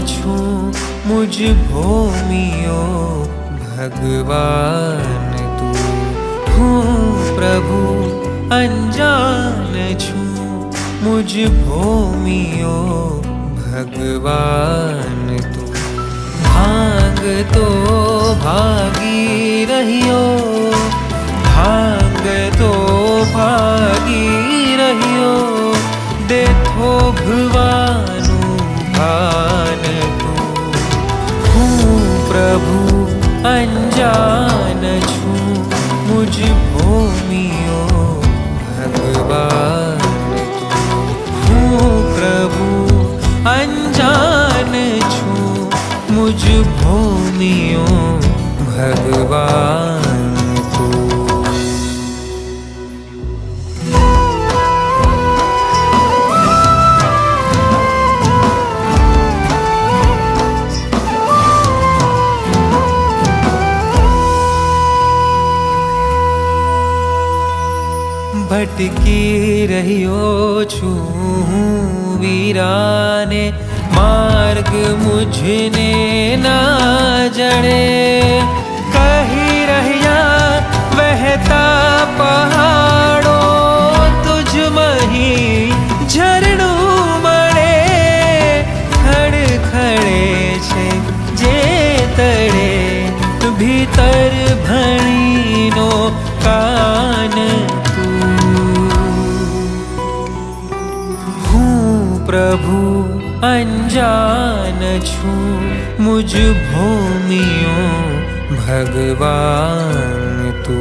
छूं मुझ भूमियो भगवान तू। हूँ प्रभु अनजान छूं मुझ भूमियो भगवान तू। भांग तो भागी रहियो, भांग तो भागी रहियो, देखो भगवानु भान तू। हूँ प्रभु अनजान छूं मुझ भूमियो भगवान तू। हूँ प्रभु अनजान छूं मुझ भूमियो भगवान तू। भटकी रहियो छूं वीराने, मार्ग मुझने ना जड़े। कही रहिया वहता पहाड़ों, तुझ मही झरड़ू मड़े। खड़ खड़े छे जे तड़े, भीतर भणीनो कान तू। हूँ प्रभु अनजान छूं मुझ भूमियो भगवान तू।